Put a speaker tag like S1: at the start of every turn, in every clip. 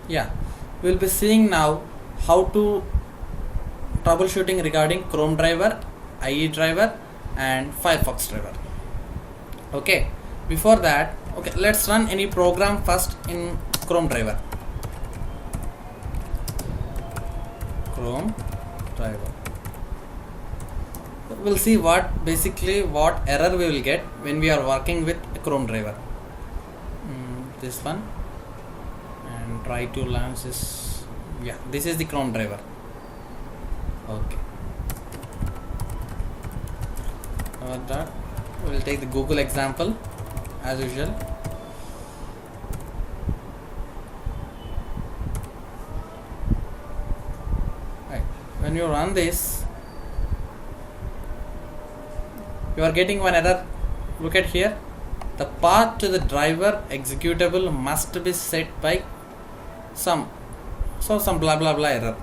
S1: Yeah, we'll be seeing now how to troubleshooting regarding Chrome driver, IE driver and Firefox driver. Okay, before that, okay, let's run any program first in Chrome driver. Chrome driver. We'll see what error we will get when we are working with a Chrome driver. This one, and try to launch this. Yeah, this is the Chrome driver. Okay. That we will take the Google example as usual. Right. When you run this, you are getting one error. Look at here. The path to the driver executable must be set by some blah blah blah error.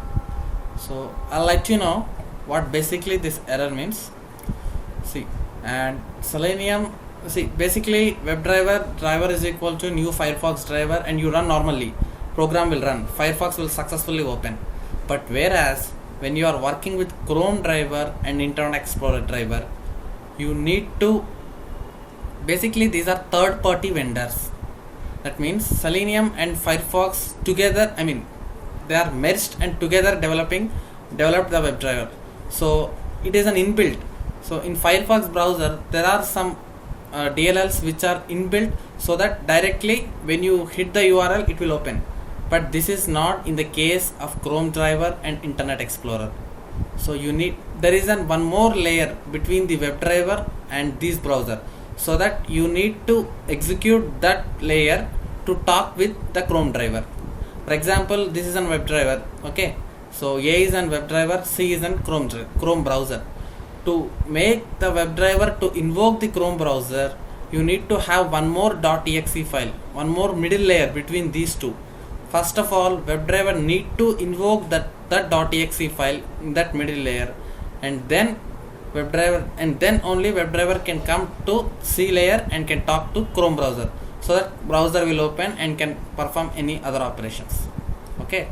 S1: So I'll let you know what basically this error means. See, and Selenium, see, basically driver is equal to new Firefox driver, and you run normally, program will run, Firefox will successfully open. But whereas when you are working with Chrome driver and Internet Explorer driver, you need to, basically these are third party vendors. That means Selenium and Firefox together, they are merged and together developed the WebDriver. So it is an inbuilt. So in Firefox browser there are some DLLs which are inbuilt, so that directly when you hit the URL it will open. But this is not in the case of Chrome driver and Internet Explorer. So there is one more layer between the WebDriver and this browser, so that you need to execute that layer to talk with the Chrome driver. For example, this is an WebDriver. Okay, so A is an WebDriver, C is an Chrome browser. To make the WebDriver to invoke the Chrome browser, you need to have one more .exe file, one more middle layer between these two. First of all, WebDriver need to invoke that .exe file in that middle layer, and then only WebDriver can come to C layer and can talk to Chrome browser, so that browser will open and can perform any other operations. Okay,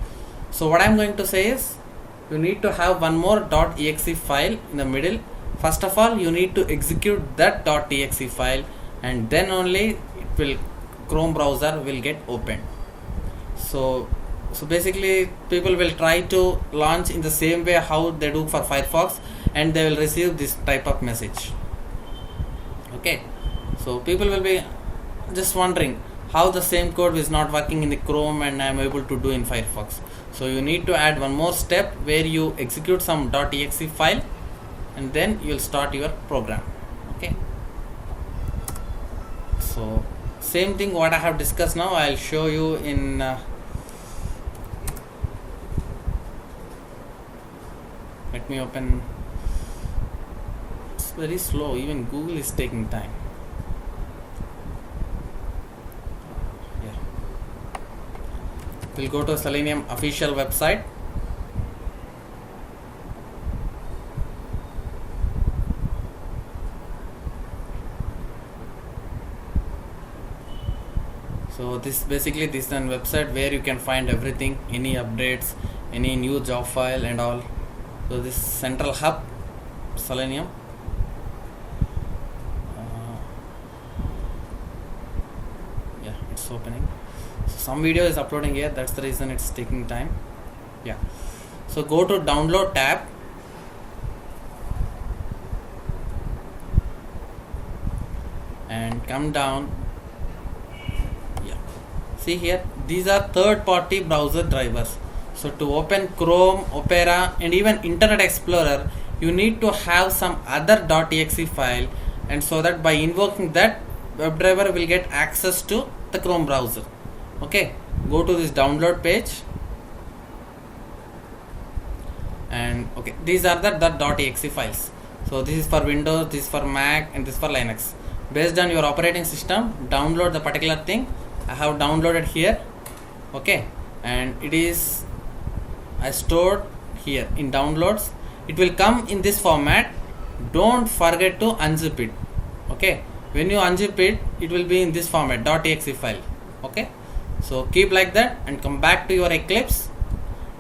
S1: so what I'm going to say is, you need to have one more .exe file in the middle. First of all, you need to execute that .exe file, and then only Chrome browser will get opened. So basically people will try to launch in the same way how they do for Firefox, and they will receive this type of message. Okay, so people will be just wondering how the same code is not working in the Chrome and I am able to do in Firefox. So you need to add one more step where you execute some .exe file, and then you will start your program. Okay, so same thing what I have discussed now I'll show you in let me open. It's very slow, even Google is taking time. Yeah, we'll go to Selenium official website. So this is an website where you can find everything, any updates, any new job file and all. So this central hub, Selenium. Yeah, it's opening. So some video is uploading here, that's the reason it's taking time. Yeah, so go to download tab. And come down. Yeah, see here, these are third party browser drivers. So to open Chrome, Opera and even Internet Explorer, you need to have some other .exe file, and so that by invoking that, WebDriver will get access to the Chrome browser. Okay, go to this download page, and okay, these are the .exe files. So this is for Windows, this is for Mac, and this is for Linux. Based on your operating system, download the particular thing. I have downloaded here. Okay, and I stored here in downloads. It will come in this format. Don't forget to unzip it. Okay, when you unzip it, it will be in this format .exe file. Okay, So keep like that and come back to your Eclipse,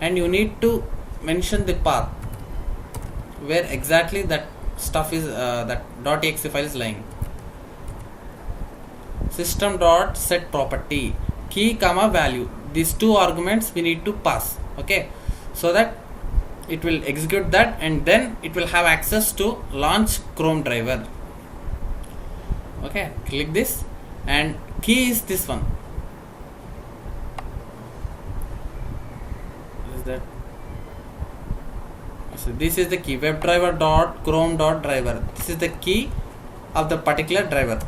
S1: and you need to mention the path where exactly that stuff is, that .exe file is lying. System dot set property, key comma value, these two arguments we need to pass, okay, so that it will execute that, and then it will have access to launch Chrome driver. Okay, click this, and key is this one. What is that? So this is the key, WebDriver dot Chrome dot driver. This is the key of the particular driver.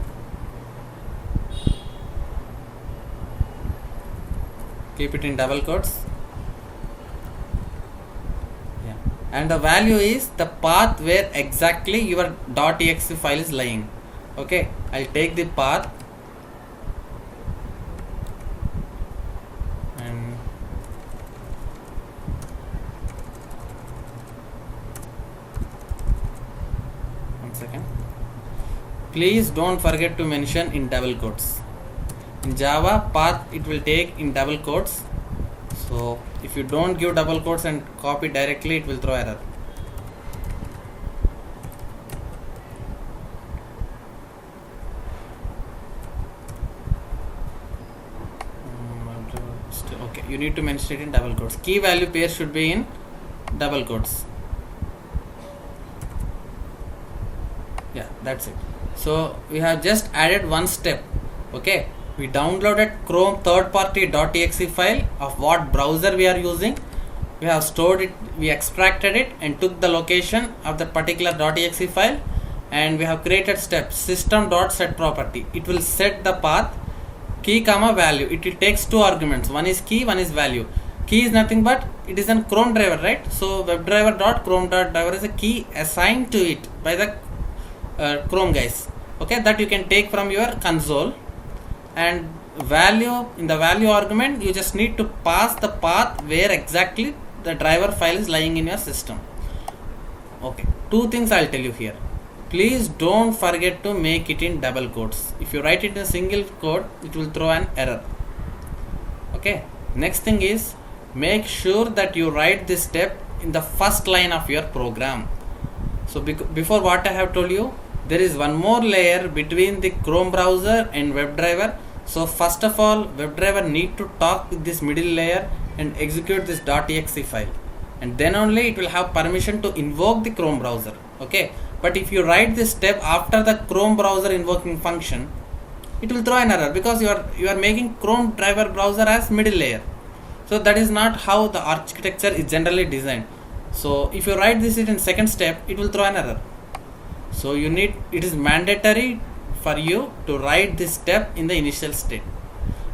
S1: Keep it in double quotes. Yeah. And the value is the path where exactly your .exe file is lying. Okay, I'll take the path and one second. Please don't forget to mention in double quotes. In Java, path it will take in double quotes. So if you don't give double quotes and copy directly, it will throw error. Okay, you need to mention it in double quotes. Key value pair should be in double quotes. Yeah, that's it. So we have just added one step. Okay, we downloaded Chrome third-party .exe file of what browser we are using. We have stored it, we extracted it and took the location of the particular .exe file, and we have created steps system.setProperty. It will set the path, key comma value. It will takes two arguments, one is key, one is value. Key is nothing but it is a Chrome driver, right? So WebDriver.Chrome.driver is a key assigned to it by the Chrome guys. Okay, that you can take from your console. And value, in the value argument you just need to pass the path where exactly the driver file is lying in your system. Okay, two things I'll tell you here. Please don't forget to make it in double quotes. If you write it in a single quote, it will throw an error. Okay, next thing is, make sure that you write this step in the first line of your program. So before what I have told you, there is one more layer between the Chrome browser and WebDriver. So first of all, WebDriver need to talk with this middle layer and execute this .exe file, and then only it will have permission to invoke the Chrome browser. Okay, but if you write this step after the Chrome browser invoking function, it will throw an error because you are making Chrome driver browser as middle layer. So that is not how the architecture is generally designed. So if you write this in second step, it will throw an error. So it is mandatory for you to write this step in the initial state.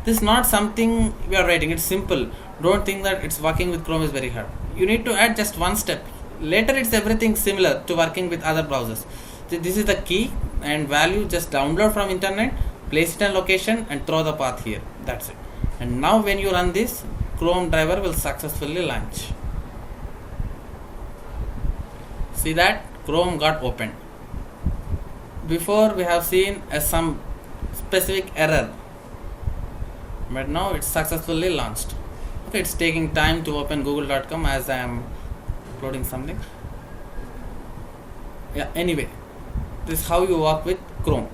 S1: This is not something we are writing, it's simple. Don't think that it's working with Chrome is very hard. You need to add just one step. Later it's everything similar to working with other browsers. So this is the key and value, just download from internet, place it in location and throw the path here. That's it. And now when you run this, Chrome driver will successfully launch. See that Chrome got opened. Before we have seen some specific error, but now it's successfully launched. Okay, it's taking time to open google.com as I am uploading something. Yeah, anyway, this is how you work with Chrome.